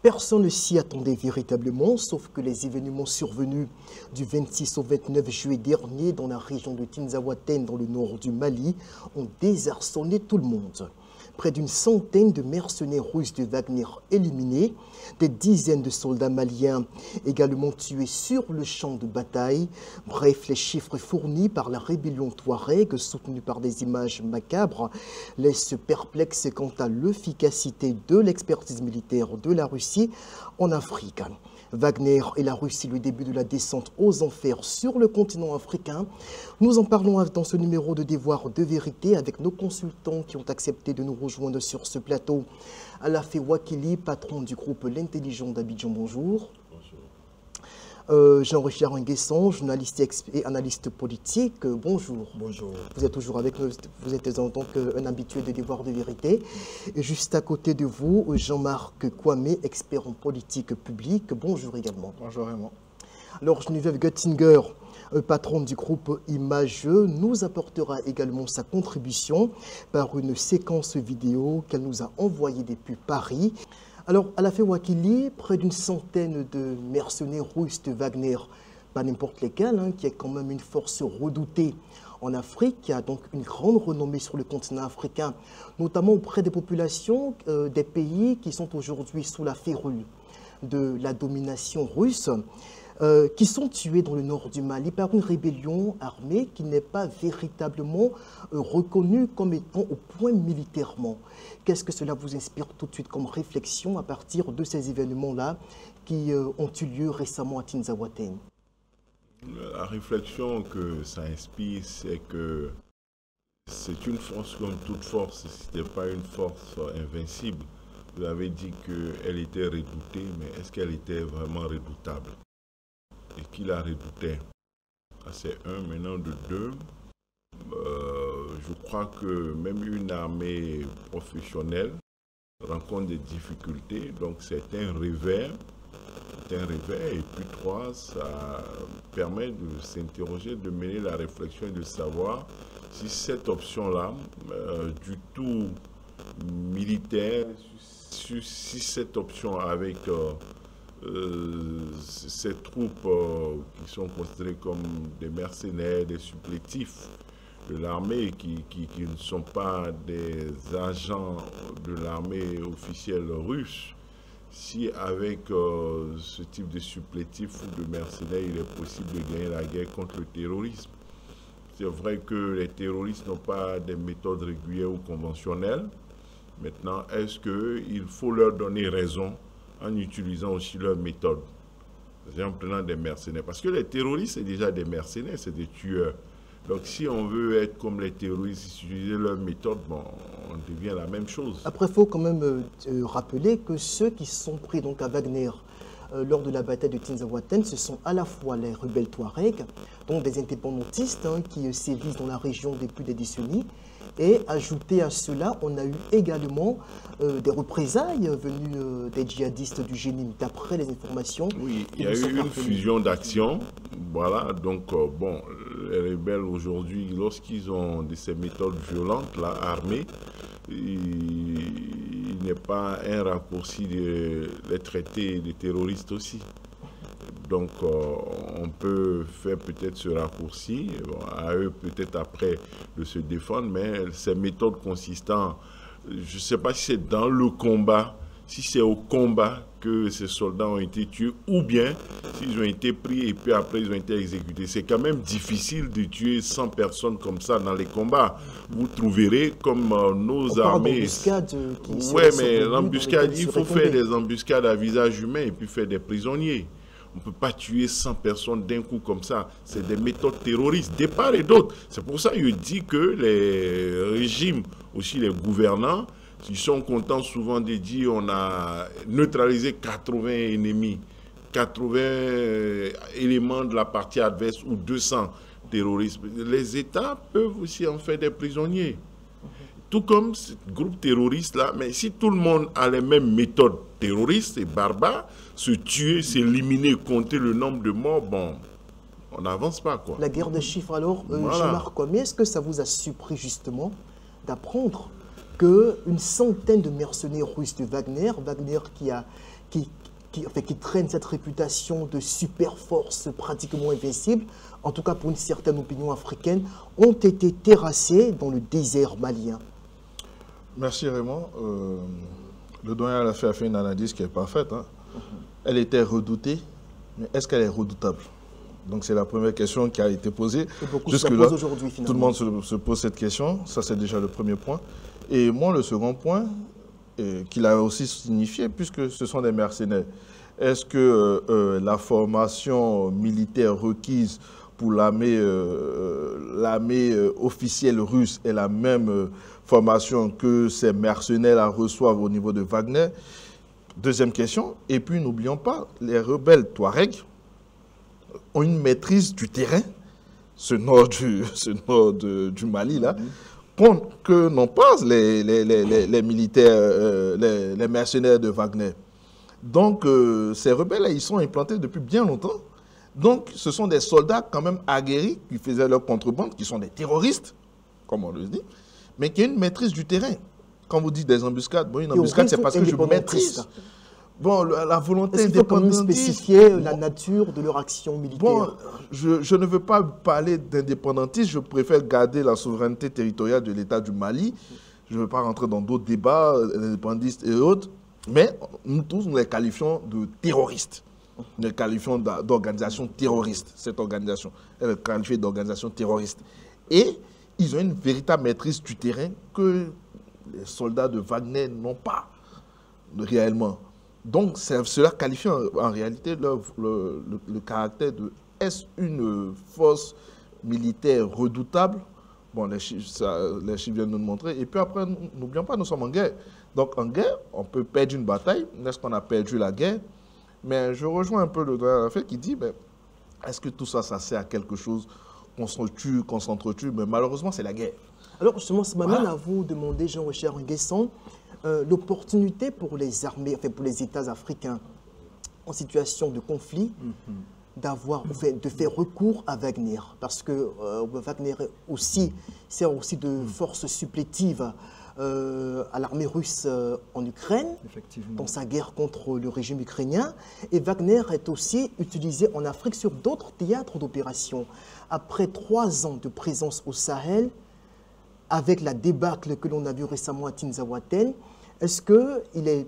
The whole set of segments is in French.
Personne ne s'y attendait véritablement, sauf que les événements survenus du 26 au 29 juillet dernier dans la région de Tinzaouaten, dans le nord du Mali, ont désarçonné tout le monde. Près d'une centaine de mercenaires russes de Wagner éliminés, des dizaines de soldats maliens également tués sur le champ de bataille. Bref, les chiffres fournis par la rébellion Touareg, soutenus par des images macabres, laissent perplexes quant à l'efficacité de l'expertise militaire de la Russie en Afrique. Wagner et la Russie, le début de la descente aux enfers sur le continent africain. Nous en parlons dans ce numéro de Devoir de vérité avec nos consultants qui ont accepté de nous rejoindre sur ce plateau. Alafé Wakili, patron du groupe L'Intelligent d'Abidjan, bonjour. Jean-Richard Nguesson, journaliste et analyste politique, bonjour. Bonjour. Vous êtes toujours avec nous, vous êtes en tant qu'un habitué de Devoir de vérité. Et juste à côté de vous, Jean-Marc Kwame, expert en politique publique, bonjour également. Bonjour Raymond. Alors Geneviève Göttinger, patronne du groupe Image, nous apportera également sa contribution par une séquence vidéo qu'elle nous a envoyée depuis Paris. Alors, Alafé Wakili, près d'une centaine de mercenaires russes de Wagner, pas n'importe lesquels, qui est quand même une force redoutée en Afrique, qui a donc une grande renommée sur le continent africain, notamment auprès des populations des pays qui sont aujourd'hui sous la férule de la domination russe, qui sont tués dans le nord du Mali par une rébellion armée qui n'est pas véritablement reconnue comme étant au point militairement. Qu'est-ce que cela vous inspire tout de suite comme réflexion à partir de ces événements-là qui ont eu lieu récemment à Tinzaouaten? La réflexion que ça inspire, c'est que c'est une force comme toute force, ce n'était pas une force invincible. Vous avez dit qu'elle était redoutée, mais est-ce qu'elle était vraiment redoutable? Et qui la redoutait? C'est un, maintenant de deux. Je crois que même une armée professionnelle rencontre des difficultés, donc c'est un revers. Et puis trois, ça permet de s'interroger, de mener la réflexion et de savoir si cette option-là, du tout militaire, si cette option avec ces troupes qui sont considérées comme des mercenaires, des supplétifs de l'armée, qui ne sont pas des agents de l'armée officielle russe, si avec ce type de supplétifs ou de mercenaires, il est possible de gagner la guerre contre le terrorisme. C'est vrai que les terroristes n'ont pas des méthodes régulières ou conventionnelles. Maintenant, est-ce qu'il faut leur donner raison en utilisant aussi leurs méthodes, en prenant des mercenaires? Parce que les terroristes, c'est déjà des mercenaires, c'est des tueurs. Donc si on veut être comme les terroristes, utiliser leurs méthodes, bon, on devient la même chose. Après, il faut quand même rappeler que ceux qui sont pris donc à Wagner lors de la bataille de Tinzaouaten, ce sont à la fois les rebelles Touareg, donc des indépendantistes qui sévissent dans la région depuis des décennies. Et ajouté à cela, on a eu également des représailles venues des djihadistes du Génim, d'après les informations. Oui, il y a eu une fusion d'actions. Voilà, donc bon, les rebelles aujourd'hui, lorsqu'ils ont ces méthodes violentes, là, armées, il n'est pas un raccourci de les traiter de terroristes aussi. Donc, on peut faire peut-être ce raccourci, bon, à eux peut-être après de se défendre, mais ces méthodes consistant, je ne sais pas si c'est dans le combat, si c'est au combat que ces soldats ont été tués, ou bien s'ils ont été pris et puis après ils ont été exécutés. C'est quand même difficile de tuer 100 personnes comme ça dans les combats. Vous trouverez comme nos armées... Oui, mais l'embuscade, il faut faire des embuscades à visage humain et puis faire des prisonniers. On ne peut pas tuer 100 personnes d'un coup comme ça. C'est des méthodes terroristes, de part et d'autre. C'est pour ça que je dis que les régimes, aussi les gouvernants, ils sont contents souvent de dire on a neutralisé 80 ennemis, 80 éléments de la partie adverse ou 200 terroristes. Les États peuvent aussi en faire des prisonniers. Tout comme ce groupe terroriste-là, mais si tout le monde a les mêmes méthodes terroristes et barbares, se tuer, s'éliminer, compter le nombre de morts, bon, on n'avance pas, quoi. La guerre des chiffres, alors, voilà. Jean-Marc, mais est-ce que ça vous a surpris, justement, d'apprendre qu'une centaine de mercenaires russes de Wagner qui traînent cette réputation de super force pratiquement invincible, en tout cas pour une certaine opinion africaine, ont été terrassés dans le désert malien. Merci Raymond. Le doyen a fait une analyse qui est parfaite. Hein. Elle était redoutée, mais est-ce qu'elle est redoutable? Donc c'est la première question qui a été posée. Jusque-là, tout le monde se pose cette question. Ça, c'est déjà le premier point. Et moi, le second point, qu'il a aussi signifié, puisque ce sont des mercenaires, est-ce que la formation militaire requise pour l'armée officielle russe est la même formation que ces mercenaires reçoivent au niveau de Wagner? Deuxième question. Et puis, n'oublions pas, les rebelles Touaregs ont une maîtrise du terrain, ce nord du Mali, là, que n'ont pas les militaires, les mercenaires de Wagner. Donc, ces rebelles, ils sont implantés depuis bien longtemps. Donc, ce sont des soldats quand même aguerris qui faisaient leur contrebande, qui sont des terroristes, comme on le dit, mais qui ont une maîtrise du terrain. Quand vous dites des embuscades, bon, une embuscade, c'est parce que je maîtrise. Bon, la volonté indépendantiste... Est-ce qu'il faut spécifier la nature de leur action militaire? Bon, je ne veux pas parler d'indépendantisme, je préfère garder la souveraineté territoriale de l'État du Mali. Je ne veux pas rentrer dans d'autres débats, indépendantistes et autres, mais nous tous, nous les qualifions de terroristes. Nous les qualifions d'organisation terroriste, cette organisation. Elle est qualifiée d'organisation terroriste. Et ils ont une véritable maîtrise du terrain que les soldats de Wagner n'ont pas réellement. Donc, cela qualifie en réalité le caractère de est-ce une force militaire redoutable? Bon, les chiffres viennent de nous montrer. Et puis après, n'oublions pas, nous sommes en guerre. Donc, en guerre, on peut perdre une bataille. Est-ce qu'on a perdu la guerre? Mais je rejoins un peu le doyen qui dit, est-ce que tout ça, ça sert à quelque chose? Qu'on s'entretue, mais malheureusement, c'est la guerre. Alors, justement, ça m'amène à vous demander, Jean-Richard Nguesson, l'opportunité pour les armées, enfin pour les États africains en situation de conflit, de faire recours à Wagner. Parce que Wagner sert aussi de force supplétive à l'armée russe en Ukraine, dans sa guerre contre le régime ukrainien. Et Wagner est aussi utilisé en Afrique sur d'autres théâtres d'opération. Après 3 ans de présence au Sahel, avec la débâcle que l'on a vue récemment à Tinzaouaten, est-ce qu'il est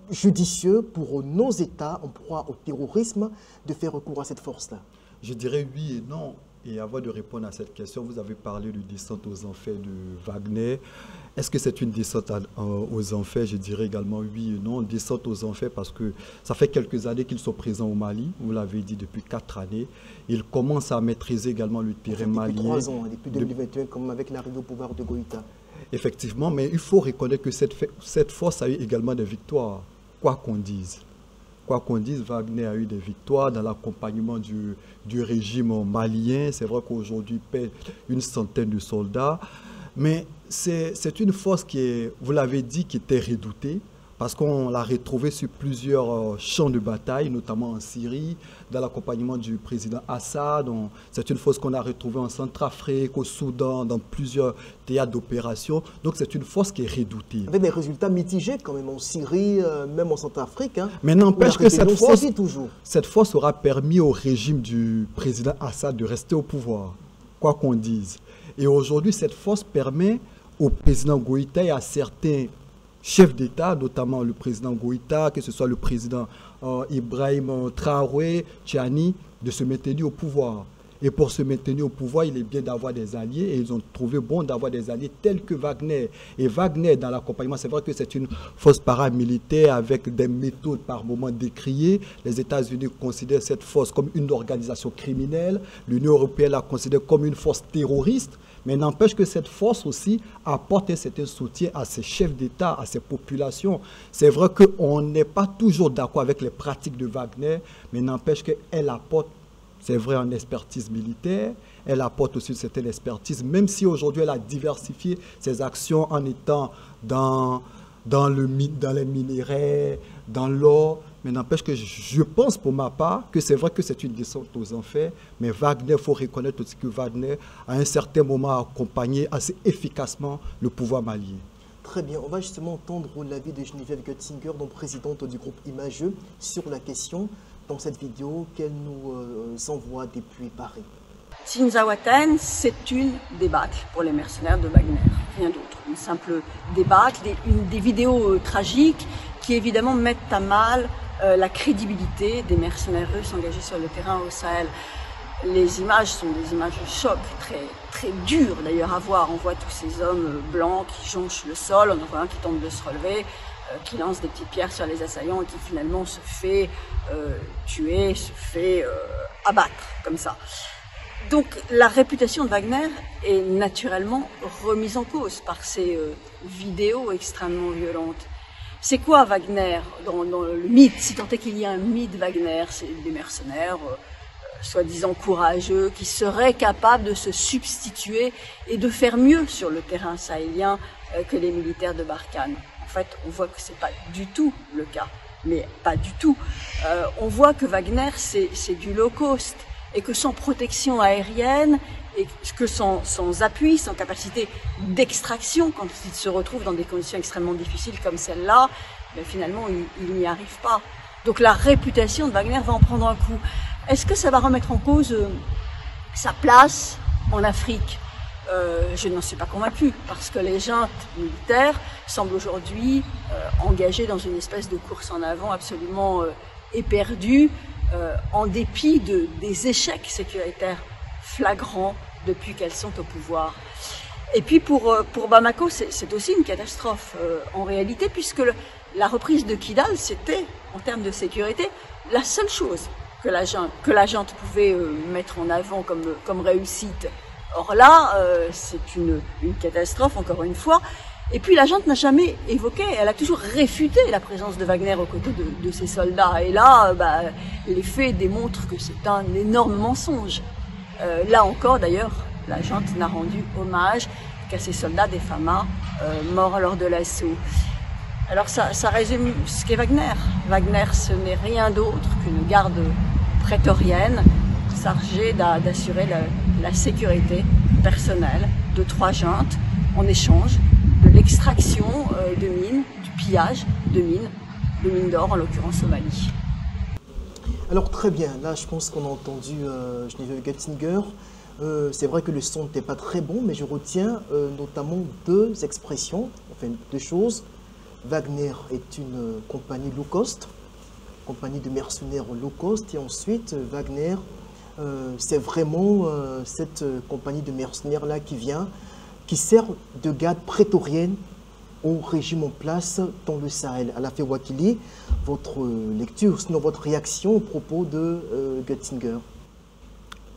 judicieux pour nos États en proie au terrorisme de faire recours à cette force-là? Je dirais oui et non. Et avant de répondre à cette question, vous avez parlé de descente aux enfers de Wagner. Est-ce que c'est une descente aux enfers? Je dirais également oui et non. Descente aux enfers parce que ça fait quelques années qu'ils sont présents au Mali. Vous l'avez dit, depuis 4 années. Ils commencent à maîtriser également le terrain malien. Depuis 3 ans, depuis 2021, comme avec l'arrivée au pouvoir de Goïta. Effectivement, mais il faut reconnaître que cette force a eu également des victoires, quoi qu'on dise. Quoi qu'on dise, Wagner a eu des victoires dans l'accompagnement du régime malien. C'est vrai qu'aujourd'hui, il perd une centaine de soldats. Mais c'est une force qui est, vous l'avez dit, qui était redoutée. Parce qu'on l'a retrouvée sur plusieurs champs de bataille, notamment en Syrie, dans l'accompagnement du président Assad. C'est une force qu'on a retrouvée en Centrafrique, au Soudan, dans plusieurs théâtres d'opération. Donc c'est une force qui est redoutée. Avec des résultats mitigés quand même en Syrie, même en Centrafrique. Hein. Mais n'empêche que cette force aura permis au régime du président Assad de rester au pouvoir, quoi qu'on dise. Et aujourd'hui, cette force permet au président Goïta et à certains chefs d'État, notamment le président Goïta, que ce soit le président Ibrahim Traoré, Tchani, de se maintenir au pouvoir. Et pour se maintenir au pouvoir, il est bien d'avoir des alliés, et ils ont trouvé bon d'avoir des alliés tels que Wagner. Et Wagner, dans l'accompagnement, c'est vrai que c'est une force paramilitaire avec des méthodes par moments décriées. Les États-Unis considèrent cette force comme une organisation criminelle. L'Union européenne la considère comme une force terroriste. Mais n'empêche que cette force aussi apporte un certain soutien à ses chefs d'État, à ses populations. C'est vrai qu'on n'est pas toujours d'accord avec les pratiques de Wagner, mais n'empêche qu'elle apporte, c'est vrai, une expertise militaire, elle apporte aussi une certaine expertise, même si aujourd'hui elle a diversifié ses actions en étant dans les minéraux, dans l'or. Mais n'empêche que je pense pour ma part que c'est vrai que c'est une descente aux enfers, mais Wagner, il faut reconnaître aussi que Wagner, à un certain moment, a accompagné assez efficacement le pouvoir malien. très bien. On va justement entendre l'avis de Geneviève Götzinger, donc présidente du groupe Imageux, sur la question dans cette vidéo qu'elle nous envoie depuis Paris. Tinzaouaten, c'est une débâcle pour les mercenaires de Wagner, rien d'autre. Une simple débâcle, des vidéos tragiques qui évidemment mettent à mal la crédibilité des mercenaires russes engagés sur le terrain au Sahel. Les images sont des images de choc, très dures d'ailleurs à voir. On voit tous ces hommes blancs qui jonchent le sol, on en voit un qui tente de se relever, qui lance des petites pierres sur les assaillants et qui finalement se fait tuer, se fait abattre comme ça. Donc la réputation de Wagner est naturellement remise en cause par ces vidéos extrêmement violentes. C'est quoi Wagner dans le mythe, si tant est qu'il y a un mythe Wagner? C'est des mercenaires soi-disant courageux qui seraient capables de se substituer et de faire mieux sur le terrain sahélien que les militaires de Barkhane. En fait, on voit que c'est pas du tout le cas, mais pas du tout. On voit que Wagner, c'est du low cost et que sans protection aérienne et que sans appui, sans capacité d'extraction, quand il se retrouve dans des conditions extrêmement difficiles comme celle-là, ben finalement, il n'y arrive pas. Donc la réputation de Wagner va en prendre un coup. Est-ce que ça va remettre en cause sa place en Afrique? Je n'en suis pas convaincue, parce que les juntes militaires semblent aujourd'hui engagées dans une espèce de course en avant absolument éperdue, en dépit des échecs sécuritaires flagrants depuis qu'elles sont au pouvoir. Et puis pour Bamako, c'est aussi une catastrophe en réalité, puisque la reprise de Kidal, c'était, en termes de sécurité, la seule chose que la junte pouvait mettre en avant comme réussite. Or là, c'est une catastrophe, encore une fois. Et puis la junte n'a jamais évoqué, elle a toujours réfuté la présence de Wagner aux côtés de ses soldats. Et là, les faits démontrent que c'est un énorme mensonge. Là encore, d'ailleurs, la junte n'a rendu hommage qu'à ses soldats des FAMA morts lors de l'assaut. Alors ça résume ce qu'est Wagner. Wagner, ce n'est rien d'autre qu'une garde prétorienne chargée d'assurer la sécurité personnelle de 3 juntes en échange de l'extraction de mines, du pillage de mines d'or, en l'occurrence au Mali. Alors très bien, là je pense qu'on a entendu Geneviève Götzinger. C'est vrai que le son n'était pas très bon, mais je retiens notamment 2 expressions, enfin 2 choses. Wagner est une compagnie low cost, compagnie de mercenaires low cost, et ensuite Wagner, c'est vraiment cette compagnie de mercenaires-là qui sert de garde prétorienne au régime en place dans le Sahel. Alafé Wakili, votre lecture, sinon votre réaction au propos de Götzinger?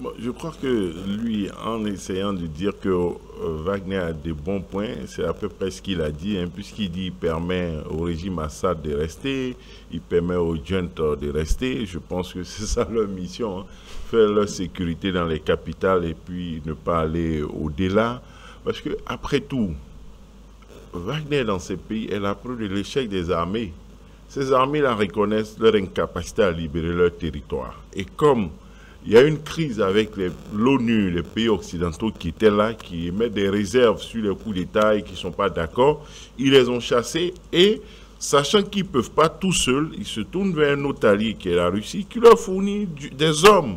Bon, je crois que lui, en essayant de dire que Wagner a des bons points, c'est à peu près ce qu'il a dit, hein, puisqu'il dit qu'il permet au régime Assad de rester, il permet aux juntes de rester. Je pense que c'est ça leur mission, hein, faire leur sécurité dans les capitales et puis ne pas aller au-delà. Parce que après tout, Wagner dans ces pays est la preuve de l'échec des armées. Ces armées-là reconnaissent leur incapacité à libérer leur territoire. Et comme il y a une crise avec l'ONU, les pays occidentaux qui étaient là, qui émettent des réserves sur les coups d'État et qui ne sont pas d'accord, ils les ont chassés et, sachant qu'ils ne peuvent pas tout seuls, ils se tournent vers un autre allié qui est la Russie, qui leur fournit des hommes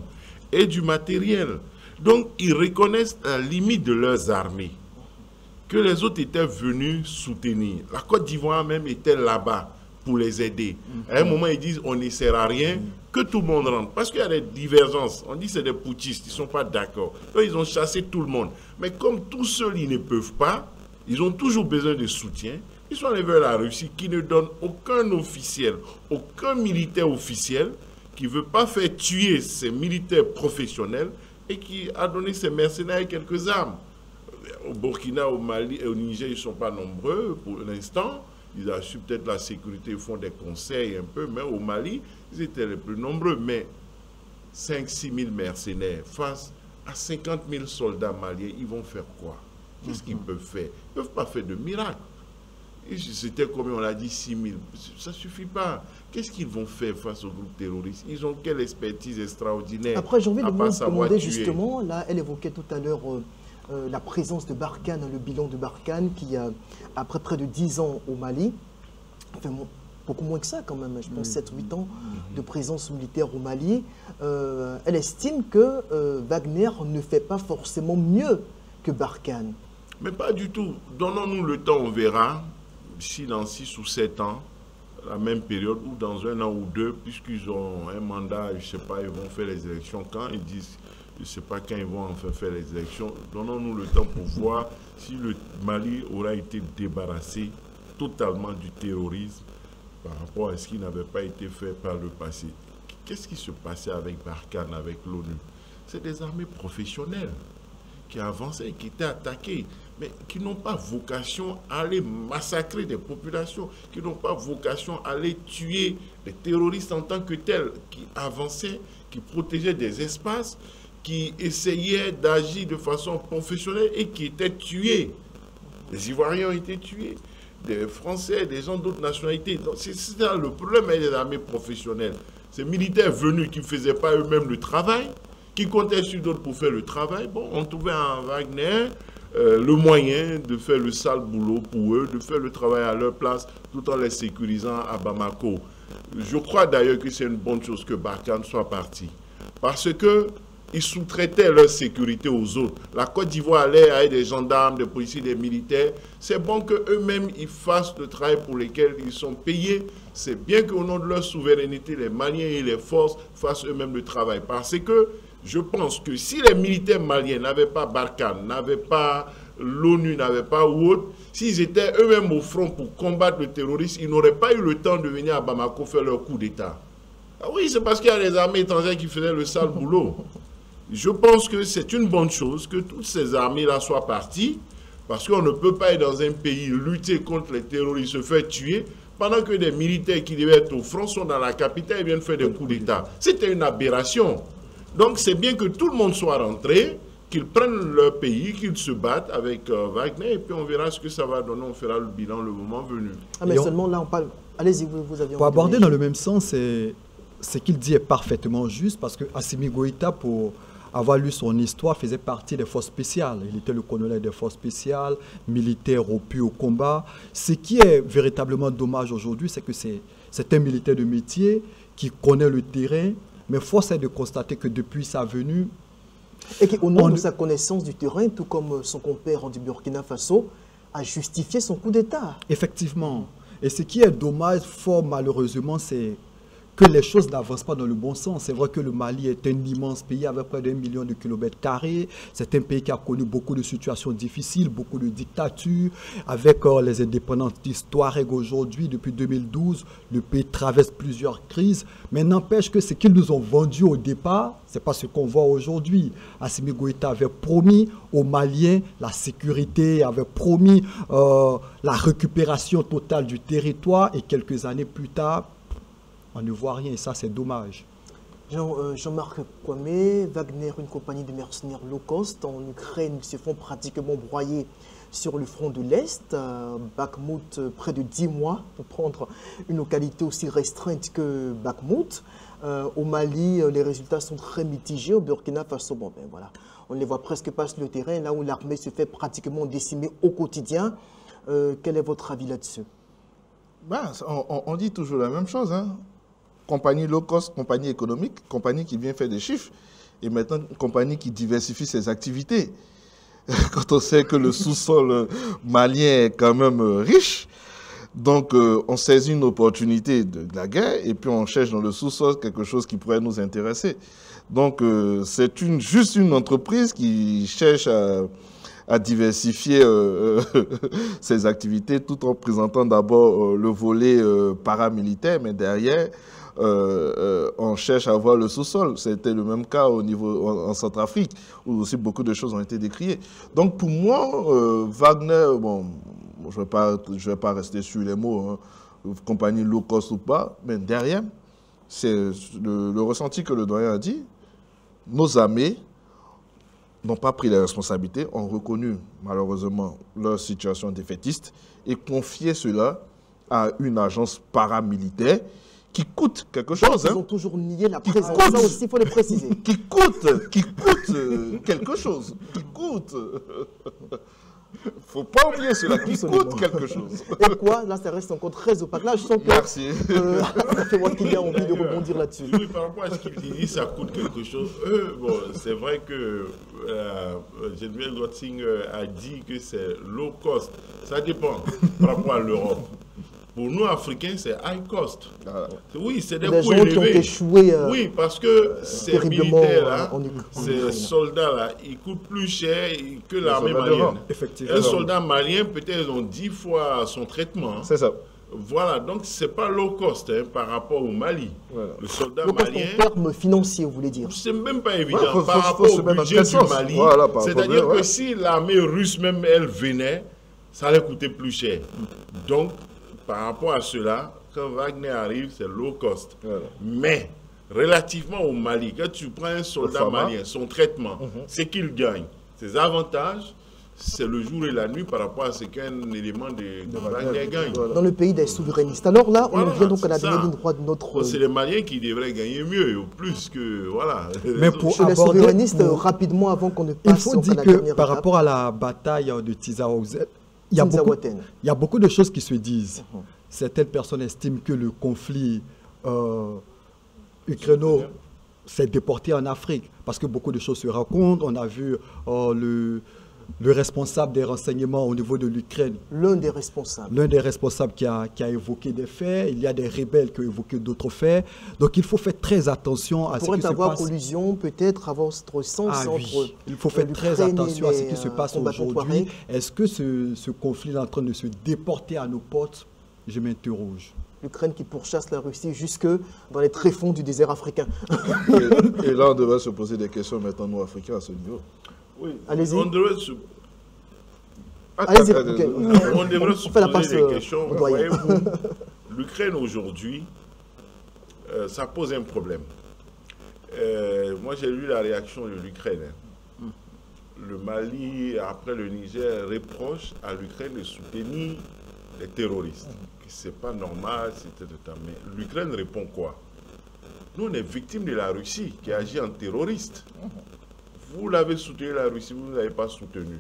et du matériel. Donc, ils reconnaissent la limite de leurs armées, que les autres étaient venus soutenir. La Côte d'Ivoire même était là-bas pour les aider. À un moment, ils disent on ne sert à rien, que tout le monde rentre. Parce qu'il y a des divergences. On dit que c'est des putschistes, ils ne sont pas d'accord. Donc, ils ont chassé tout le monde. Mais comme tout seuls, ils ne peuvent pas, ils ont toujours besoin de soutien. Ils sont allés vers la Russie qui ne donne aucun officiel, aucun militaire officiel, qui ne veut pas faire tuer ses militaires professionnels et qui a donné ses mercenaires quelques armes. Au Burkina, au Mali et au Niger, ils ne sont pas nombreux pour l'instant. Ils assurent peut-être la sécurité, ils font des conseils un peu, mais au Mali, ils étaient les plus nombreux. Mais 5-6 000 mercenaires face à 50 000 soldats maliens, ils vont faire quoi? Qu'est-ce qu'ils peuvent faire? Ils ne peuvent pas faire de miracle. C'était comme on l'a dit, 6 000. Ça ne suffit pas. Qu'est-ce qu'ils vont faire face aux groupes terroristes? Ils ont quelle expertise extraordinaire? Après, j'ai envie de vous demander justement, là, elle évoquait tout à l'heure la présence de Barkhane, le bilan de Barkhane qui, après près de 10 ans au Mali, enfin, beaucoup moins que ça quand même, je pense 7-8 ans de présence militaire au Mali, elle estime que Wagner ne fait pas forcément mieux que Barkhane. Mais pas du tout. Donnons-nous le temps, on verra si dans 6 ou 7 ans, la même période, ou dans 1 an ou 2, puisqu'ils ont un mandat, je ne sais pas, ils vont faire les élections quand, ils disent, je ne sais pas quand ils vont enfin faire les élections. Donnons-nous le temps pour voir si le Mali aura été débarrassé totalement du terrorisme par rapport à ce qui n'avait pas été fait par le passé. Qu'est-ce qui se passait avec Barkhane, avec l'ONU? C'est des armées professionnelles qui avançaient, qui étaient attaquées, mais qui n'ont pas vocation à aller massacrer des populations, qui n'ont pas vocation à aller tuer les terroristes en tant que tels, qui avançaient, qui protégeaient des espaces, qui essayaient d'agir de façon professionnelle et qui étaient tués. Les Ivoiriens ont été tués, des Français, des gens d'autres nationalités. C'est ça le problème avec les armées professionnelles. Ces militaires venus qui ne faisaient pas eux-mêmes le travail, qui comptaient sur d'autres pour faire le travail, bon, on trouvait en Wagner le moyen de faire le sale boulot pour eux, de faire le travail à leur place, tout en les sécurisant à Bamako. Je crois d'ailleurs que c'est une bonne chose que Barkhane soit parti, parce qu'ils sous-traitaient leur sécurité aux autres. La Côte d'Ivoire allait avec des gendarmes, des policiers, des militaires. C'est bon qu'eux-mêmes, ils fassent le travail pour lequel ils sont payés. C'est bien qu'au nom de leur souveraineté, les Maliens et les forces fassent eux-mêmes le travail. Parce que je pense que si les militaires maliens n'avaient pas Barkhane, n'avaient pas l'ONU, n'avaient pas ou autre, s'ils étaient eux-mêmes au front pour combattre le terrorisme, ils n'auraient pas eu le temps de venir à Bamako faire leur coup d'État. Ah oui, c'est parce qu'il y a des armées étrangères qui faisaient le sale boulot. Je pense que c'est une bonne chose que toutes ces armées-là soient parties, parce qu'on ne peut pas être dans un pays lutter contre les terroristes, se faire tuer, pendant que des militaires qui devaient être au front sont dans la capitale et viennent faire des coups d'État. C'était une aberration. Donc c'est bien que tout le monde soit rentré, qu'ils prennent leur pays, qu'ils se battent avec Wagner, et puis on verra ce que ça va donner, on fera le bilan le moment venu. Ah mais seulement là on parle... Allez-y, vous aviez... Pour aborder dans le même sens, ce qu'il dit est parfaitement juste, parce que Assimi Goïta, pour avoir lu son histoire, faisait partie des forces spéciales. Il était le colonel des forces spéciales, militaire au puits au combat. Ce qui est véritablement dommage aujourd'hui, c'est que c'est un militaire de métier qui connaît le terrain, mais force est de constater que depuis sa venue... Et qu'au nom de sa connaissance du terrain, tout comme son compère du Burkina Faso, a justifié son coup d'État. Effectivement. Et ce qui est dommage, fort malheureusement, c'est que les choses n'avancent pas dans le bon sens. C'est vrai que le Mali est un immense pays avec près d'1 million de kilomètres carrés. C'est un pays qui a connu beaucoup de situations difficiles, beaucoup de dictatures. Avec les indépendantistes Touareg aujourd'hui, depuis 2012, le pays traverse plusieurs crises. Mais n'empêche que ce qu'ils nous ont vendu au départ, ce n'est pas ce qu'on voit aujourd'hui. Assimi Goïta avait promis aux Maliens la sécurité, avait promis la récupération totale du territoire. Et quelques années plus tard, on ne voit rien et ça, c'est dommage. Jean-Marc Kwame, Wagner, une compagnie de mercenaires low cost en Ukraine, ils se font pratiquement broyer sur le front de l'Est. Bakhmout, près de 10 mois pour prendre une localité aussi restreinte que Bakhmout. Au Mali, les résultats sont très mitigés. Au Burkina Faso, bon, ben voilà, on ne les voit presque pas sur le terrain, là où l'armée se fait pratiquement décimer au quotidien. Quel est votre avis là-dessus? Ben, on dit toujours la même chose, hein. Compagnie low cost, compagnie économique, compagnie qui vient faire des chiffres, et maintenant compagnie qui diversifie ses activités. Quand on sait que le sous-sol malien est quand même riche, donc on saisit une opportunité de la guerre, et puis on cherche dans le sous-sol quelque chose qui pourrait nous intéresser. Donc c'est juste une entreprise qui cherche à diversifier ses activités tout en présentant d'abord le volet paramilitaire, mais derrière, on cherche à avoir le sous-sol. C'était le même cas au niveau en Centrafrique, où aussi beaucoup de choses ont été décriées. Donc pour moi, Wagner, bon, je vais pas rester sur les mots, hein, compagnie low cost ou pas, mais derrière, c'est le ressenti que le doyen a dit. Nos armées n'ont pas pris les responsabilités, ont reconnu malheureusement leur situation défaitiste et confié cela à une agence paramilitaire qui coûte quelque chose. Ils ont toujours nié la présence. Coûte. Ça aussi, il faut les préciser. Qui coûte quelque chose. Qui coûte. Faut pas oublier cela, qui coûte quelque chose. Et quoi? Là, ça reste encore très opaque. Là, je sens que... Merci. C'est moi qui ai envie de rebondir là-dessus. Oui, par rapport à ce qu'il dit, ça coûte quelque chose. Bon, c'est vrai que Geneviève Gotting a dit que c'est low cost. Ça dépend par rapport à l'Europe. Pour nous, Africains, c'est high cost. Oui, c'est des coûts élevés. Qui ont échoué, oui, parce que ces militaires-là, ces soldats-là, ils coûtent plus cher que l'armée malienne. Effectivement. Un soldat malien, peut-être, ils ont 10 fois son traitement. C'est ça. Voilà, donc c'est pas low cost par rapport au Mali. Voilà. Le soldat low cost malien... en termes financiers, vous voulez dire? C'est même pas évident. Ouais, par rapport au budget du Mali, voilà, c'est-à-dire que si l'armée russe même, elle venait, ça allait coûter plus cher. Donc, par rapport à cela, quand Wagner arrive, c'est low cost. Voilà. Mais, relativement au Mali, quand tu prends un soldat malien, son traitement, c'est qu'il gagne. Ses avantages, c'est le jour et la nuit par rapport à ce qu'un élément de Wagner gagne. Voilà. Dans le pays des souverainistes. Alors là, on vient donc à la dernière ligne droite de notre... C'est les Maliens qui devraient gagner mieux, ou plus que... Voilà. Mais pour chez les souverainistes, rapidement, avant qu'on ne passe... Il faut dire que par rapport à la bataille de Tizaouzet, il y a beaucoup de choses qui se disent. Certaines personnes estiment que le conflit ukraino s'est déporté en Afrique parce que beaucoup de choses se racontent. On a vu le responsable des renseignements au niveau de l'Ukraine. L'un des responsables. L'un des responsables qui a évoqué des faits. Il y a des rebelles qui ont évoqué d'autres faits. Donc il faut faire très attention à ce qui se passe. Il pourrait avoir collusion, peut-être, à votre sens entre... Il faut faire très attention à ce qui se passe aujourd'hui. Est-ce que ce conflit est en train de se déporter à nos portes? Je m'interroge. L'Ukraine qui pourchasse la Russie jusque dans les tréfonds du désert africain. Et là, on devrait se poser des questions maintenant, nous, Africains, à ce niveau. Oui, allez-y. On devrait se... Allez-y, on devrait se poser des questions. Voyez-vous, l'Ukraine aujourd'hui, ça pose un problème. Moi, j'ai lu la réaction de l'Ukraine. Le Mali, après le Niger, reproche à l'Ukraine de soutenir les terroristes. C'est pas normal, c'était de temps. Mais l'Ukraine répond quoi? Nous, on est victime de la Russie qui agit en terroriste. Vous l'avez soutenu, la Russie, vous ne l'avez pas soutenu.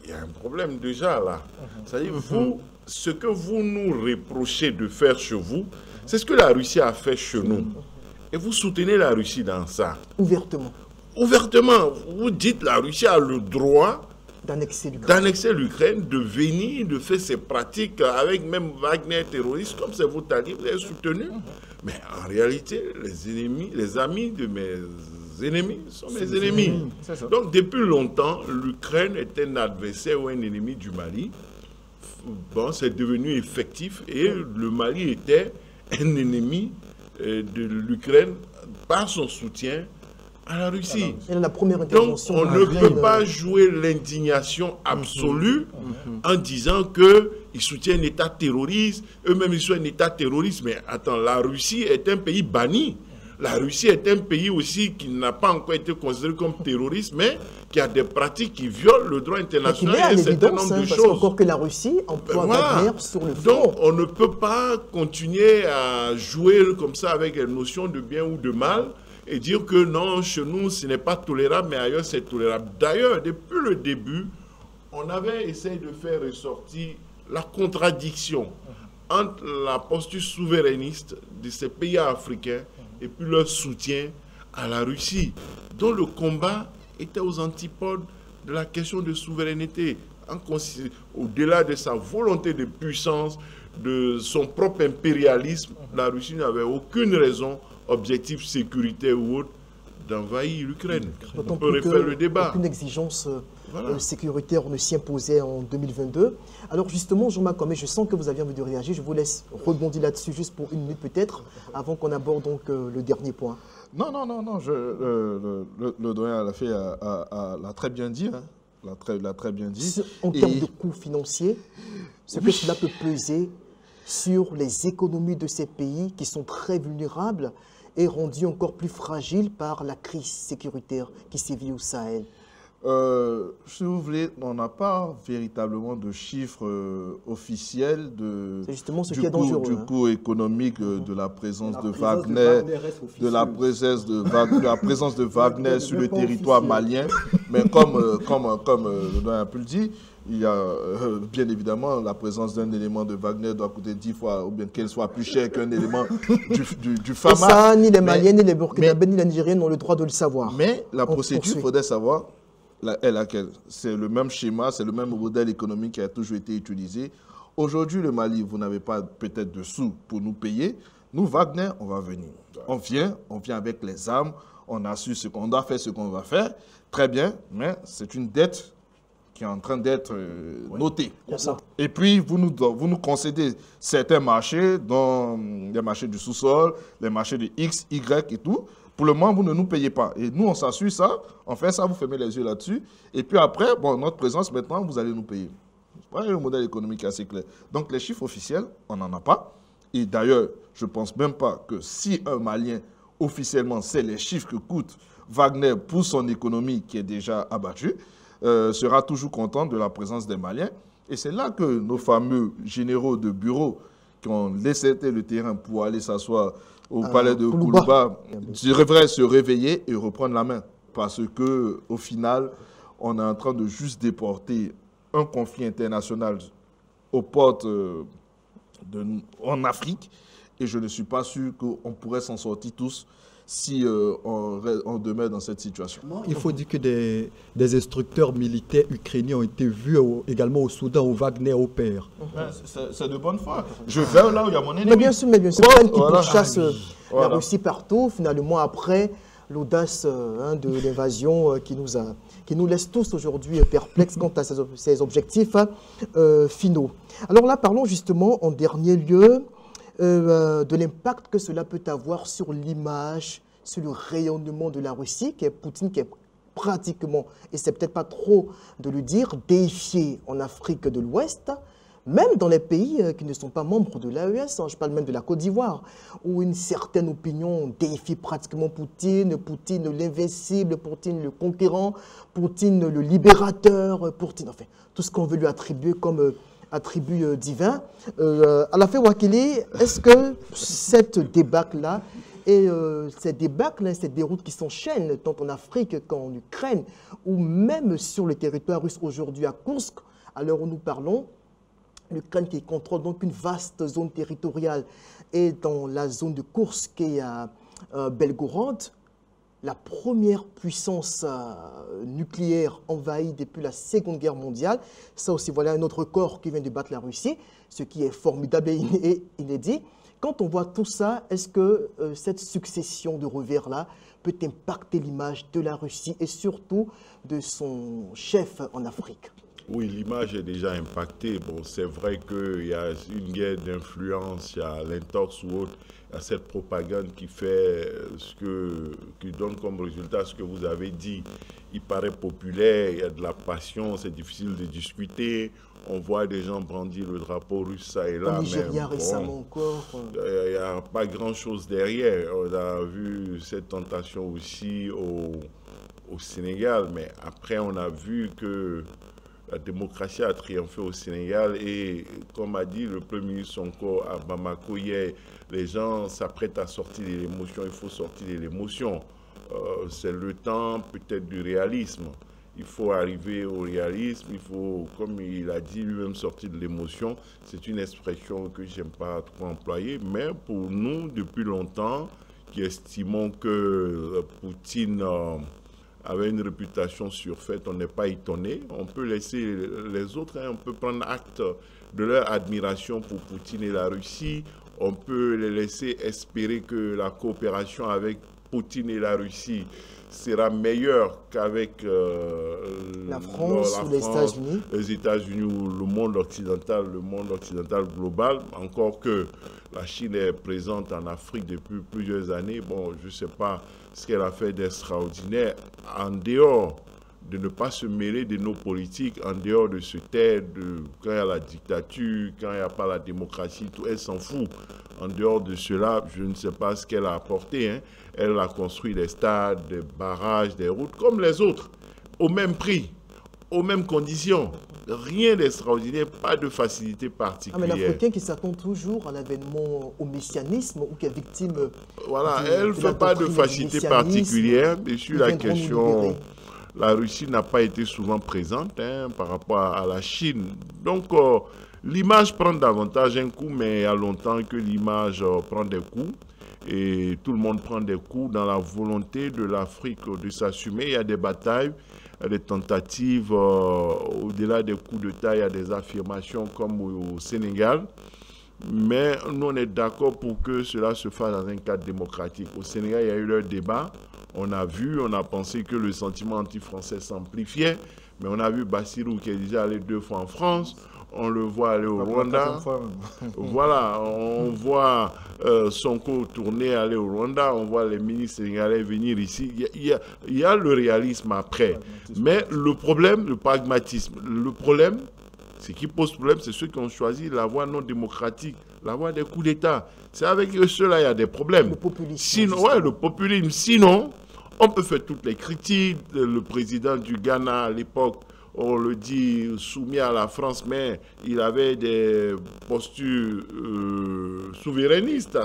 Il y a un problème déjà là. C'est-à-dire, vous, ce que vous nous reprochez de faire chez vous, c'est ce que la Russie a fait chez nous. Et vous soutenez la Russie dans ça. Ouvertement. Ouvertement. Vous dites que la Russie a le droit d'annexer l'Ukraine, de venir, de faire ses pratiques avec même Wagner terroriste, comme c'est votre allié, vous avez soutenu. Mais en réalité, les amis de mes ennemis sont mes ennemis. Donc depuis longtemps, l'Ukraine est un adversaire ou un ennemi du Mali. Bon, c'est devenu effectif et le Mali était un ennemi de l'Ukraine par son soutien à la Russie. La première intervention. Donc, on ne peut pas jouer l'indignation absolue en disant qu'ils soutiennent un État terroriste, eux-mêmes ils sont un État terroriste. Mais attends, la Russie est un pays banni. La Russie est un pays aussi qui n'a pas encore été considéré comme terroriste, mais qui a des pratiques qui violent le droit international et un certain nombre de choses. Encore que la Russie emploie Wagner sur le front. Donc, on ne peut pas continuer à jouer comme ça avec les notions de bien ou de mal et dire que non, chez nous, ce n'est pas tolérable, mais ailleurs, c'est tolérable. D'ailleurs, depuis le début, on avait essayé de faire ressortir la contradiction entre la posture souverainiste de ces pays africains et puis leur soutien à la Russie, dont le combat était aux antipodes de la question de souveraineté. Au-delà de sa volonté de puissance, de son propre impérialisme, la Russie n'avait aucune raison, objectif sécuritaire ou autre, d'envahir l'Ukraine. On peut refaire le débat. Aucune exigence sécuritaire ne s'y imposait en 2022. Alors justement, Jean-Marc Comé, je sens que vous avez envie de réagir. Je vous laisse rebondir là-dessus juste pour une minute peut-être, avant qu'on aborde donc le dernier point. Non, le doyen l'a très bien dit. Hein. L'a très bien dit. En termes de coûts financiers, ce que cela peut peser sur les économies de ces pays qui sont très vulnérables et rendus encore plus fragiles par la crise sécuritaire qui sévit au Sahel. Si vous voulez, on n'a pas véritablement de chiffres officiels du coût économique de la présence de Wagner, de la présence de Wagner sur le territoire malien. Mais comme le doyen a pu le dire, il y a bien évidemment la présence d'un élément de Wagner doit coûter 10 fois, ou bien qu'elle soit plus chère qu'un élément du FAMA. Et ça, ni les Maliens, ni les Burkinabés, ni les Nigériens n'ont le droit de le savoir. Mais la procédure, il faudrait savoir, c'est le même schéma, c'est le même modèle économique qui a toujours été utilisé. Aujourd'hui, le Mali, vous n'avez pas peut-être de sous pour nous payer. Nous, Wagner, on va venir. On vient avec les armes, on a su ce qu'on doit faire, ce qu'on va faire. Très bien, mais c'est une dette qui est en train d'être notée. Et puis, vous nous concédez certains marchés, dont les marchés du sous-sol, les marchés de X, Y et tout. Pour le moment, vous ne nous payez pas. Et nous, on s'assure ça, on fait ça, vous fermez les yeux là-dessus. Et puis après, bon, notre présence, maintenant, vous allez nous payer. Le modèle économique est assez clair. Donc, les chiffres officiels, on n'en a pas. Et d'ailleurs, je ne pense même pas que si un Malien, officiellement, sait les chiffres que coûte Wagner pour son économie qui est déjà abattue, sera toujours content de la présence des Maliens. Et c'est là que nos fameux généraux de bureau qui ont laissé le terrain pour aller s'asseoir au palais de Koulouba devraient se réveiller et reprendre la main. Parce qu'au final, on est en train de juste déporter un conflit international aux portes en Afrique. Et je ne suis pas sûr qu'on pourrait s'en sortir tous si on demeure dans cette situation. Il faut dire que des instructeurs militaires ukrainiens ont été vus également au Soudan, où Wagner opère. C'est de bonne foi. Je vais là où il y a mon ennemi. Mais bien sûr, qui pourchasse la Russie partout, finalement, après l'audace de l'évasion qui nous laisse tous aujourd'hui perplexes quant à ces objectifs finaux. Alors là, parlons justement en dernier lieu de l'impact que cela peut avoir sur l'image, sur le rayonnement de la Russie, qui est Poutine, qui est pratiquement, et c'est peut-être pas trop de le dire, déifié en Afrique de l'Ouest, même dans les pays qui ne sont pas membres de l'AES, je parle même de la Côte d'Ivoire, où une certaine opinion déifie pratiquement Poutine, Poutine l'invincible, Poutine le conquérant, Poutine le libérateur, Poutine, enfin, tout ce qu'on veut lui attribuer comme attribut divin. À la fin, Wakili, est-ce que cette débâcle-là et ces débâcles, ces déroutes qui s'enchaînent tant en Afrique qu'en Ukraine, ou même sur le territoire russe aujourd'hui à Koursk, à l'heure où nous parlons, l'Ukraine qui contrôle donc une vaste zone territoriale, et dans la zone de Koursk et à Belgorod, la première puissance nucléaire envahie depuis la Seconde Guerre mondiale. Ça aussi, voilà un autre record qui vient de battre la Russie, ce qui est formidable et inédit. Quand on voit tout ça, est-ce que cette succession de revers-là peut impacter l'image de la Russie et surtout de son chef en Afrique? Oui, l'image est déjà impactée. Bon, c'est vrai qu'il y a une guerre d'influence, il y a l'intox ou autre, il y a cette propagande qui fait qui donne comme résultat ce que vous avez dit. Il paraît populaire, il y a de la passion, c'est difficile de discuter. On voit des gens brandir le drapeau russe, ça et là. Au Nigeria récemment encore. Il n'y a pas grand-chose derrière. On a vu cette tentation aussi au Sénégal, mais après on a vu que la démocratie a triomphé au Sénégal et, comme a dit le Premier ministre Sonko à Bamako hier, les gens s'apprêtent à sortir de l'émotion, il faut sortir de l'émotion. C'est le temps peut-être du réalisme. Il faut arriver au réalisme, il faut, comme il a dit lui-même, sortir de l'émotion. C'est une expression que je n'aime pas trop employer, mais pour nous, depuis longtemps, qui estimons que Poutine avait une réputation surfaite, on n'est pas étonné. On peut laisser les autres, on peut prendre acte de leur admiration pour Poutine et la Russie. On peut les laisser espérer que la coopération avec Poutine et la Russie sera meilleure qu'avec la France ou les États-Unis. Les États-Unis ou le monde occidental global. Encore que la Chine est présente en Afrique depuis plusieurs années. Bon, je ne sais pas ce qu'elle a fait d'extraordinaire en dehors de ne pas se mêler de nos politiques, en dehors de se taire quand il y a la dictature, quand il n'y a pas la démocratie, tout, elle s'en fout. En dehors de cela, je ne sais pas ce qu'elle a apporté. Elle a construit des stades, des barrages, des routes, comme les autres. au même prix, aux mêmes conditions. Rien d'extraordinaire, pas de facilité particulière. mais l'Africain qui s'attend toujours à l'avènement au messianisme ou qui est victime... Voilà, elle ne fait pas de facilité particulière. Et sur la question, la Russie n'a pas été souvent présente par rapport à la Chine. Donc, l'image prend davantage un coup, mais il y a longtemps que l'image prend des coups. Et tout le monde prend des coups dans la volonté de l'Afrique de s'assumer. Il y a des batailles, il y a des tentatives, au-delà des coups d'État, il y a des affirmations comme au Sénégal. Mais nous, on est d'accord pour que cela se fasse dans un cadre démocratique. Au Sénégal, il y a eu leur débat. On a vu, on a pensé que le sentiment anti-français s'amplifiait. Mais on a vu Bassirou qui est déjà allé 2 fois en France. On le voit aller au Rwanda. Voilà, on voit Sonko tourner, aller au Rwanda. On voit les ministres sénégalais venir ici. Il y a le réalisme après. Mais le problème, le pragmatisme, le problème, ce qui pose problème, c'est ceux qui ont choisi la voie non démocratique, la voie des coups d'État. C'est avec ceux-là il y a des problèmes. Le populisme. Sinon, ouais, le populisme. Sinon, on peut faire toutes les critiques. Le président du Ghana à l'époque, on le dit, soumis à la France, mais il avait des postures souverainistes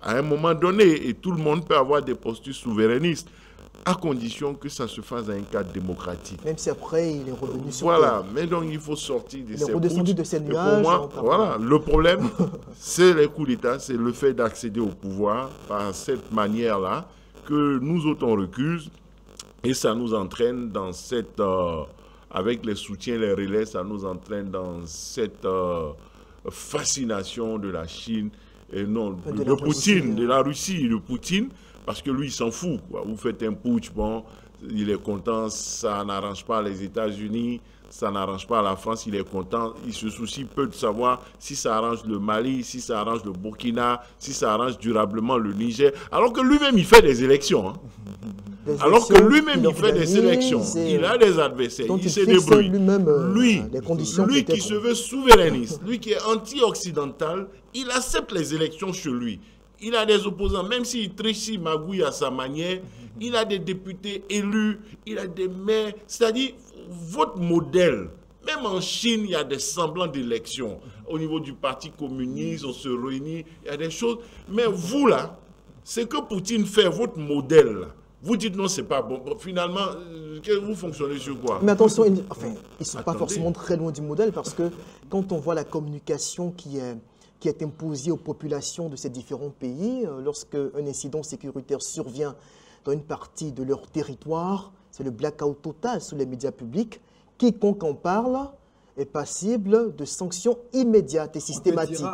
à un moment donné. Et tout le monde peut avoir des postures souverainistes, à condition que ça se fasse dans un cadre démocratique. Même si après, il est revenu sur Voilà, mais donc il faut sortir de ces redescendu de ces nuages. Pour moi, voilà, le problème, c'est les coups d'État, c'est le fait d'accéder au pouvoir par cette manière-là, que nous autres on recuse, et ça nous entraîne dans cette... avec les soutiens, les relais, ça nous entraîne dans cette fascination de la Chine, et non, de Poutine, de la Russie, de Poutine, parce que lui, il s'en fout. Quoi. Vous faites un putsch, bon, il est content, ça n'arrange pas les États-Unis, ça n'arrange pas la France, il est content, il se soucie peu de savoir si ça arrange le Mali, si ça arrange le Burkina, si ça arrange durablement le Niger, alors que lui-même, il fait des élections. Hein. Alors que lui-même, il fait des élections, il a des adversaires, il se débrouille. Lui qui se veut souverainiste, lui qui est anti-occidental, il accepte les élections chez lui. Il a des opposants, même s'il triche, il magouille à sa manière, il a des députés élus, il a des maires. C'est-à-dire, votre modèle, même en Chine, il y a des semblants d'élections. Au niveau du Parti communiste, on se réunit, il y a des choses. Mais vous, là, c'est que Poutine fait votre modèle, là. Vous dites non, c'est pas bon. Finalement, vous fonctionnez sur quoi? Mais attention, enfin, ils ne sont pas forcément très loin du modèle parce que quand on voit la communication qui est imposée aux populations de ces différents pays, lorsque un incident sécuritaire survient dans une partie de leur territoire, c'est le blackout total sur les médias publics. Quiconque en parle est passible de sanctions immédiates et systématiques.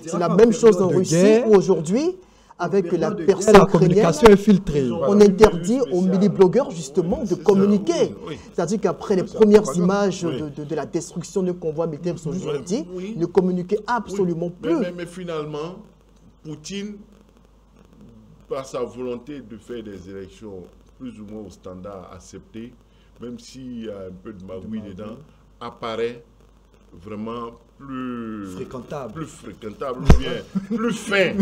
C'est la même chose en Russie où aujourd'hui, avec la personne communication infiltrée. On interdit aux mini-blogueurs justement de communiquer. C'est-à-dire qu'après les premières images de la destruction de convois militaires aujourd'hui, ne communiquaient absolument plus. Mais finalement, Poutine, par sa volonté de faire des élections plus ou moins au standard accepté, même s'il y a un peu de magouille dedans, apparaît vraiment plus fréquentable ou bien plus fin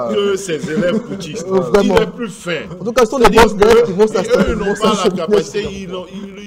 que ses élèves poutistes. Il est plus fin. En tout cas, ce sont des bons élèves qui vont s'acheter. Eux n'ont pas la capacité,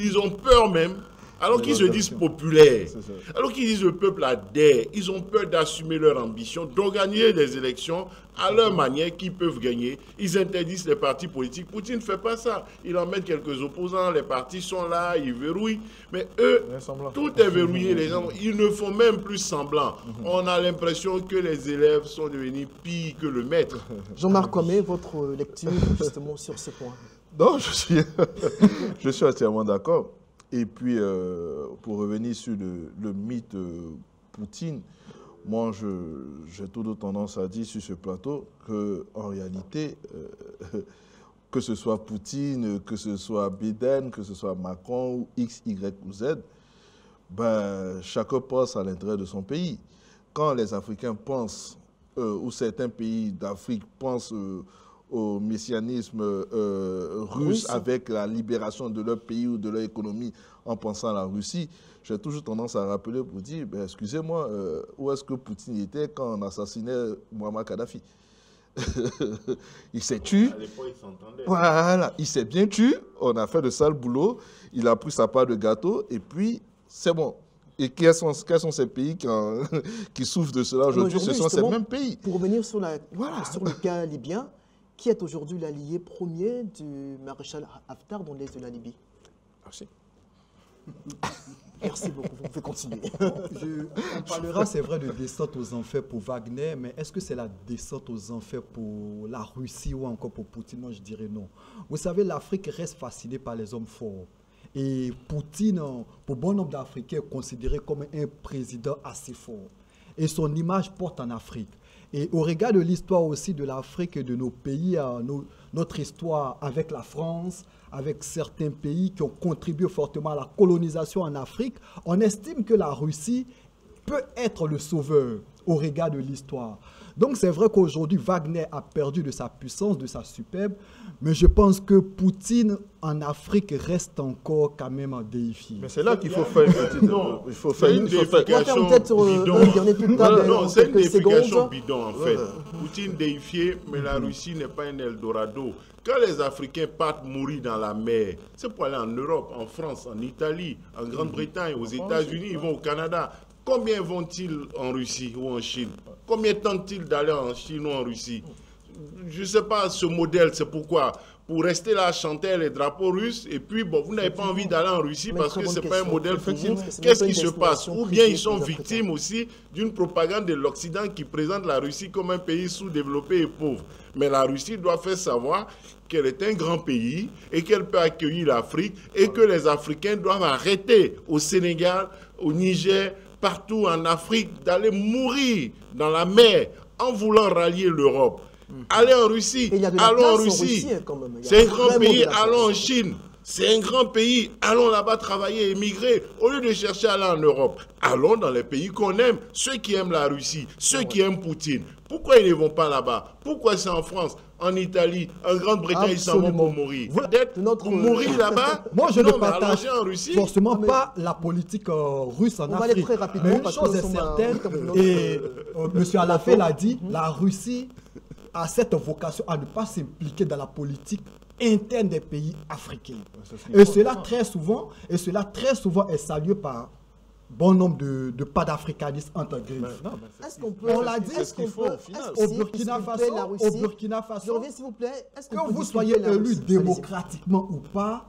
ils ont peur même. Alors qu'ils se disent populaires, alors qu'ils disent le peuple adhère, ils ont peur d'assumer leur ambition, d'organiser des élections à leur manière qu'ils peuvent gagner. Ils interdisent les partis politiques. Poutine ne fait pas ça. Il emmène quelques opposants, les partis sont là, ils verrouillent. Mais eux, tout est verrouillé. Les gens, ils ne font même plus semblant. On a l'impression que les élèves sont devenus pires que le maître. Jean-Marc Comé, votre lecture justement sur ce point? Non, je suis entièrement d'accord. Et puis, pour revenir sur le mythe Poutine, moi, j'ai tout de tendance à dire sur ce plateau qu'en réalité, que ce soit Poutine, que ce soit Biden, que ce soit Macron, ou X, Y ou Z, ben, chacun pense à l'intérêt de son pays. Quand les Africains pensent, ou certains pays d'Afrique pensent au messianisme russe avec la libération de leur pays ou de leur économie en pensant à la Russie, j'ai toujours tendance à rappeler pour dire, ben, excusez-moi, où est-ce que Poutine était quand on assassinait Muammar Kadhafi? il s'est tué. À l'époque, ils s'entendaient. Voilà, il s'est bien tué. On a fait de sale boulot. Il a pris sa part de gâteau et puis c'est bon. Et quels sont ces pays qui souffrent de cela aujourd'hui? Ce sont ces mêmes pays. Pour revenir sur le cas libyen, qui est aujourd'hui l'allié premier du maréchal Haftar dans l'est de la Libye? Merci. Merci beaucoup, vous pouvez continuer. On parlera, c'est vrai, de descente aux enfers pour Wagner, mais est-ce que c'est la descente aux enfers pour la Russie ou encore pour Poutine? Moi, je dirais non. Vous savez, l'Afrique reste fascinée par les hommes forts. Et Poutine, pour bon nombre d'Africains, est considéré comme un président assez fort. Et son image porte en Afrique. Et au regard de l'histoire aussi de l'Afrique et de nos pays, notre histoire avec la France, avec certains pays qui ont contribué fortement à la colonisation en Afrique, on estime que la Russie peut être le sauveur au regard de l'histoire. Donc c'est vrai qu'aujourd'hui, Wagner a perdu de sa puissance, de sa superbe, mais je pense que Poutine en Afrique reste encore quand même à déifier. Mais c'est là qu'il faut faire une petite... Non, il faut faire une déification bidon. Non, c'est une déification bidon en fait. Poutine déifié, mais la Russie n'est pas un Eldorado. Quand les Africains partent mourir dans la mer, c'est pour aller en Europe, en France, en Italie, en Grande-Bretagne, aux États-Unis, ils vont au Canada. Combien vont-ils en Russie ou en Chine? Combien tentent-ils d'aller en Chine ou en Russie? Je ne sais pas, ce modèle, c'est pourquoi? Pour rester là à chanter les drapeaux russes, et puis bon, vous n'avez pas envie d'aller en Russie parce que ce n'est pas un modèle pour vous. Qu'est-ce qui se passe? Ou bien ils sont victimes aussi d'une propagande de l'Occident qui présente la Russie comme un pays sous-développé et pauvre. Mais la Russie doit faire savoir qu'elle est un grand pays et qu'elle peut accueillir l'Afrique et que les Africains doivent arrêter au Sénégal, au Niger, partout en Afrique, d'aller mourir dans la mer en voulant rallier l'Europe. Allez en Russie, allons en Russie. C'est un grand pays, allons en Chine. C'est un grand pays, allons là-bas travailler, émigrer, au lieu de chercher à aller en Europe. Allons dans les pays qu'on aime, ceux qui aiment la Russie, ceux qui aiment Poutine. Pourquoi ils ne vont pas là-bas? Pourquoi c'est en France, en Italie, en Grande-Bretagne, ils s'en vont pour mourir? Pour mourir là-bas? Moi, je ne partage forcément pas la politique russe en Afrique. Très rapidement, mais une chose est certaine, et M. Alafel l'a dit, la Russie a cette vocation à ne pas s'impliquer dans la politique interne des pays africains. Et cela très souvent est salué par bon nombre de pas d'africanistes entre griffes. On l'a dit, au Burkina Faso, je reviens s'il vous plaît, que vous soyez élu démocratiquement ou pas,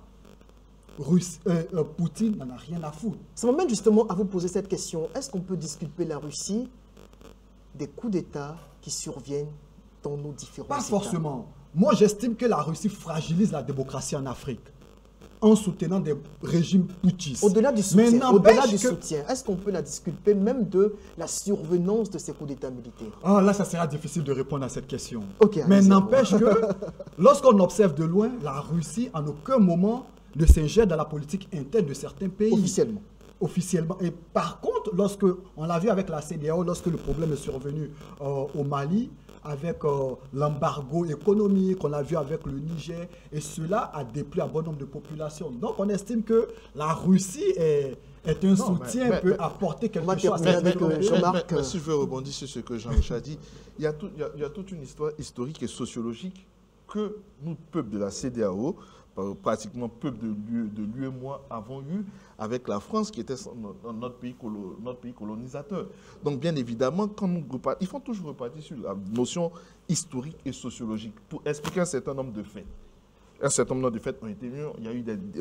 Poutine n'en a rien à foutre. Ça m'amène justement à vous poser cette question. Est-ce qu'on peut disculper la Russie des coups d'État qui surviennent dans nos différents États? Pas forcément. Moi, j'estime que la Russie fragilise la démocratie en Afrique en soutenant des régimes putschistes. Au-delà du soutien, est-ce qu'on peut la disculper même de la survenance de ces coups d'État militaires? Ah, là, ça sera difficile de répondre à cette question. Okay, mais n'empêche que, lorsqu'on observe de loin, la Russie, en aucun moment, ne s'ingère dans la politique interne de certains pays. Officiellement. Et par contre, on l'a vu avec la CEDEAO, lorsque le problème est survenu au Mali, avec l'embargo économique, on l'a vu avec le Niger, et cela a déplu à bon nombre de populations. Donc on estime que la Russie est un soutien, peut apporter quelque chose. Mais si je veux rebondir sur ce que Jean-Richard a dit, il y a toute une histoire historique et sociologique que nous, peuple de la CEDEAO, pratiquement peuple de l'UEMOA, avons eu avec la France qui était notre pays colonisateur. Donc bien évidemment, quand il faut toujours repartir sur la notion historique et sociologique pour expliquer un certain nombre de faits. Un certain nombre de faits ont été mis,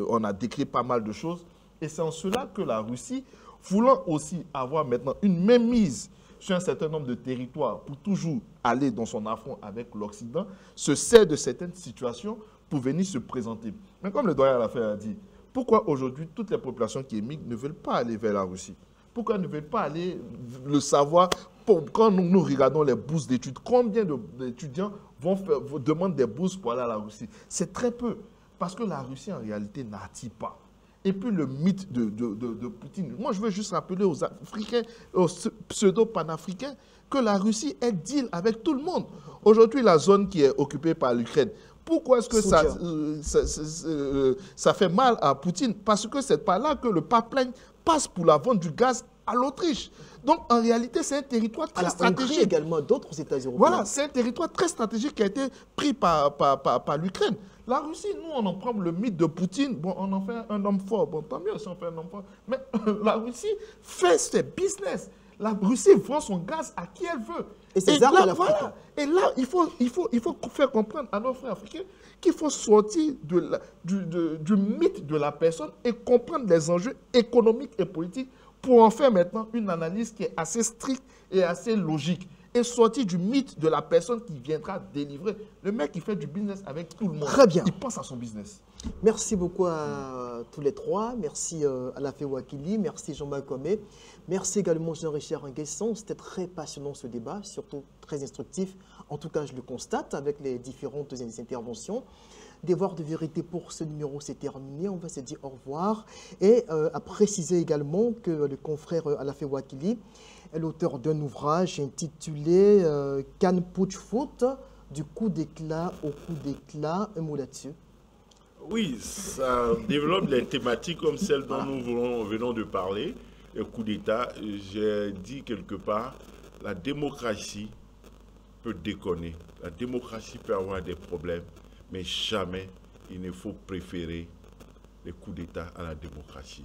on a décrit pas mal de choses et c'est en cela que la Russie, voulant aussi avoir maintenant une mainmise sur un certain nombre de territoires pour toujours aller dans son affront avec l'Occident, se sert de certaines situations pour venir se présenter. Mais comme le doyen Alafel a dit, pourquoi aujourd'hui toutes les populations qui émigrent ne veulent pas aller vers la Russie? Pourquoi ne veulent pas aller le savoir? Quand nous regardons les bourses d'études, combien d'étudiants demandent des bourses pour aller à la Russie? C'est très peu, parce que la Russie en réalité n'attire pas. Et puis le mythe de Poutine. Moi, je veux juste rappeler aux Africains, aux pseudo-panafricains, que la Russie est deal avec tout le monde. Aujourd'hui, la zone qui est occupée par l'Ukraine, pourquoi est-ce que ça fait mal à Poutine? Parce que c'est par là que le pipeline passe pour la vente du gaz à l'Autriche. Donc, en réalité, c'est un territoire très stratégique. Également d'autres États européens. Voilà, c'est un territoire très stratégique qui a été pris par l'Ukraine. La Russie, nous, on en prend le mythe de Poutine. Bon, on en fait un homme fort. Bon, tant mieux si on fait un homme fort. Mais la Russie fait ses business. La Russie vend son gaz à qui elle veut. Et c'est ça, voilà. Et là, il faut faire comprendre à nos frères africains qu'il faut sortir du mythe de la personne et comprendre les enjeux économiques et politiques pour en faire maintenant une analyse qui est assez stricte et assez logique. Et sortir du mythe de la personne qui viendra délivrer. Le mec qui fait du business avec tout le monde. Très bien. Il pense à son business. Merci beaucoup à tous les trois. Merci à Alafé Ouakili. Merci Jean-Marc Comé. Merci également Jean-Richard Nguesson. C'était très passionnant ce débat, surtout très instructif. En tout cas, je le constate avec les différentes interventions. Devoir de vérité pour ce numéro, c'est terminé. On va se dire au revoir. Et à préciser également que le confrère Alafé Ouakili est l'auteur d'un ouvrage intitulé Can Putsch Foot, du coup d'éclat au coup d'éclat. Un mot là-dessus. Oui, ça développe les thématiques comme celles dont nous venons de parler. Le coup d'État, j'ai dit quelque part, la démocratie peut déconner. La démocratie peut avoir des problèmes, mais jamais il ne faut préférer les coups d'État à la démocratie.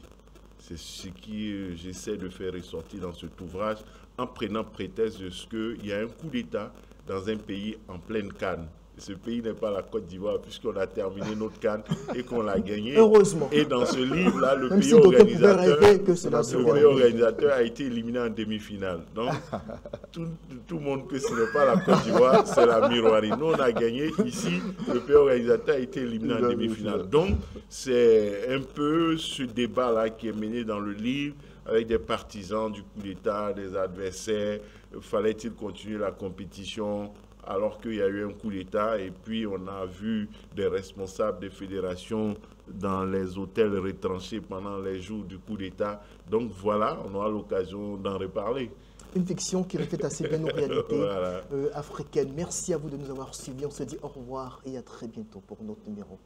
C'est ce que j'essaie de faire ressortir dans cet ouvrage en prenant prétexte de ce qu'il y a un coup d'État dans un pays en pleine canne. Ce pays n'est pas la Côte d'Ivoire puisqu'on a terminé notre canne et qu'on l'a gagné. Heureusement. Et dans ce livre-là, le pays organisateur a été éliminé en demi-finale. Donc, tout le monde que ce n'est pas la Côte d'Ivoire, c'est la miroirie. Nous, on a gagné. Ici, le pays organisateur a été éliminé en demi-finale. Donc, c'est un peu ce débat-là qui est mené dans le livre avec des partisans du coup d'État, des adversaires. Fallait-il continuer la compétition alors qu'il y a eu un coup d'État et puis on a vu des responsables des fédérations dans les hôtels retranchés pendant les jours du coup d'État. Donc voilà, on aura l'occasion d'en reparler. Une fiction qui reflète assez bien nos réalités voilà. Africaines. Merci à vous de nous avoir suivis. On se dit au revoir et à très bientôt pour notre numéro.